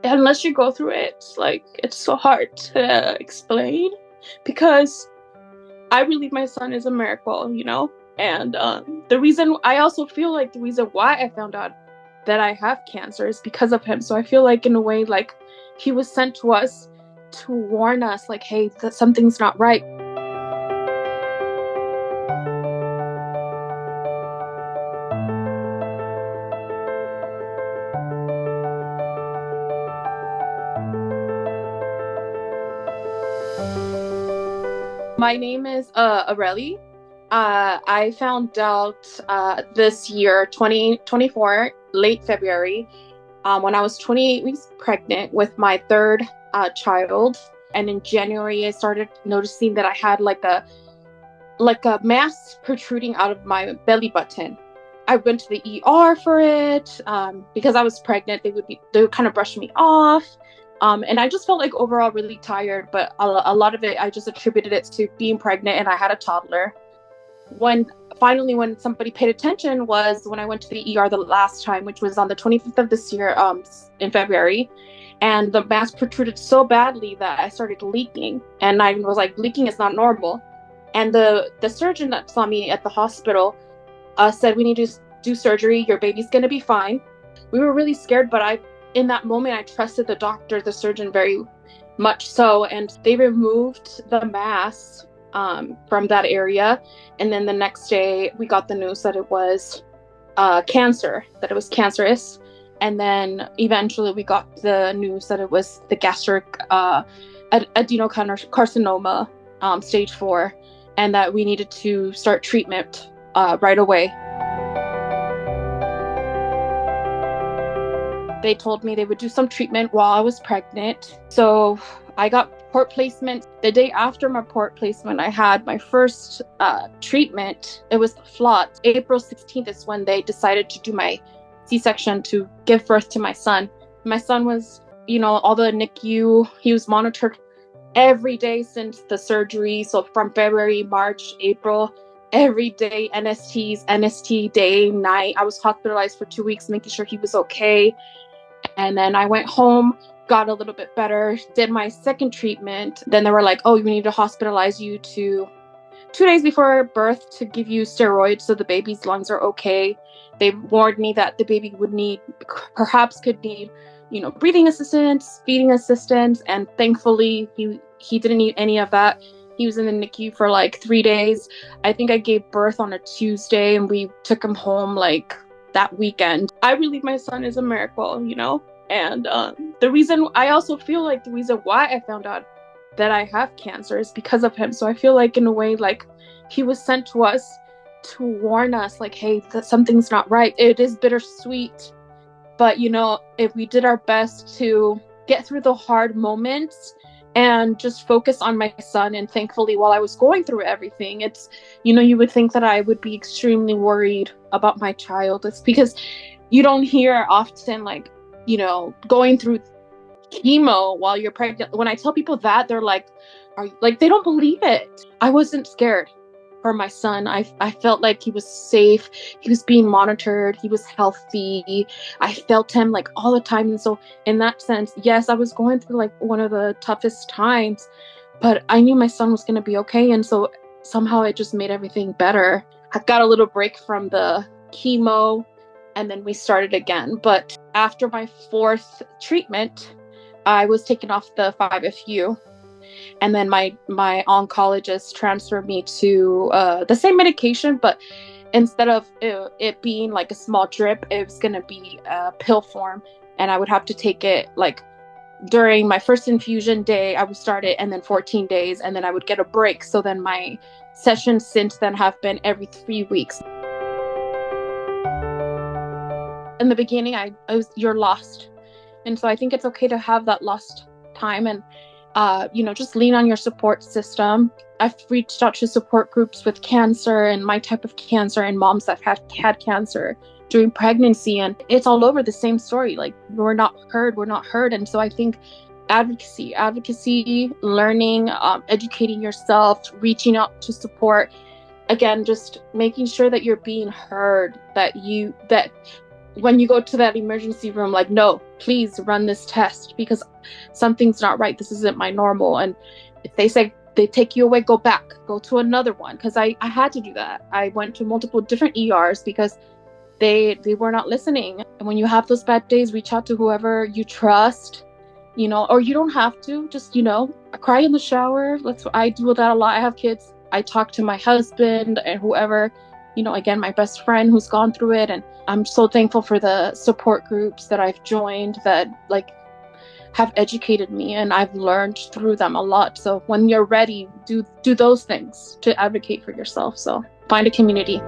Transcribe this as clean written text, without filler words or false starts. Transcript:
unless you go through it, like, it's so hard to explain, because I believe my son is a miracle, and the reason I also feel like the reason why I found out that I have cancer is because of him. So I feel like, in a way, like, he was sent to us to warn us, like, hey, that something's not right. My name is Arelly. I found out this year, 2024, late February, when I was 28 weeks pregnant with my third child. And in January, I started noticing that I had like a mass protruding out of my belly button. I went to the ER for it because I was pregnant. They would kind of brush me off. And I just felt like overall really tired, but a lot of it, I just attributed it to being pregnant, and I had a toddler. When somebody paid attention was when I went to the ER the last time, which was on the 25th of this year, in February. And the mass protruded so badly that I started leaking. And I was like, leaking is not normal. And the surgeon that saw me at the hospital said, we need to do surgery. Your baby's going to be fine. We were really scared, but in that moment, I trusted the surgeon very much so. And they removed the mass from that area. And then the next day, we got the news that it was cancer, that it was cancerous. And then eventually we got the news that it was the gastric adenocarcinoma, stage 4, and that we needed to start treatment right away. They told me they would do some treatment while I was pregnant. So I got port placement. The day after my port placement, I had my first treatment. It was the FLOT. April 16th is when they decided to do my C-section to give birth to my son. My son was, all the NICU, he was monitored every day since the surgery. So from February, March, April, every day, NST day, night. I was hospitalized for 2 weeks, making sure he was okay. And then I went home, got a little bit better, did my second treatment. Then they were like, oh, we need to hospitalize you to 2 days before birth to give you steroids so the baby's lungs are okay. They warned me that the baby could need, breathing assistance, feeding assistance. And thankfully, he didn't need any of that. He was in the NICU for like 3 days. I think I gave birth on a Tuesday, and we took him home like that weekend. I believe my son is a miracle, and the reason I also feel like the reason why I found out that I have cancer is because of him. So I feel like, in a way, like, he was sent to us to warn us, like, hey, that something's not right. It is bittersweet, but if we did our best to get through the hard moments and just focus on my son. And thankfully, while I was going through everything, it's, you would think that I would be extremely worried about my child. It's because you don't hear often, like, going through chemo while you're pregnant. When I tell people that, they're like, they don't believe it. I wasn't scared for my son. I felt like he was safe. He was being monitored. He was healthy. I felt him like all the time. And so in that sense, yes, I was going through like one of the toughest times, but I knew my son was going to be okay. And so somehow it just made everything better. I got a little break from the chemo, and then we started again. But after my fourth treatment, I was taken off the 5-FU. And then my oncologist transferred me to the same medication, but instead of it being like a small drip, it was going to be a pill form. And I would have to take it like during my first infusion day, I would start it, and then 14 days, and then I would get a break. So then my sessions since then have been every 3 weeks. In the beginning, you're lost. And so I think it's okay to have that lost time and just lean on your support system. I've reached out to support groups with cancer and my type of cancer and moms that have had cancer during pregnancy. And it's all over the same story. Like, we're not heard. And so I think advocacy, learning, educating yourself, reaching out to support, again, just making sure that you're being heard, that when you go to that emergency room, like, no, please run this test because something's not right. This isn't my normal. And if they say they take you away, go back, go to another one. Because I had to do that. I went to multiple different ERs because they were not listening. And when you have those bad days, reach out to whoever you trust, or you don't have to, just, cry in the shower. I do that a lot. I have kids. I talk to my husband and whoever, again, my best friend who's gone through it. And I'm so thankful for the support groups that I've joined that have educated me, and I've learned through them a lot. So when you're ready, do those things to advocate for yourself. So find a community.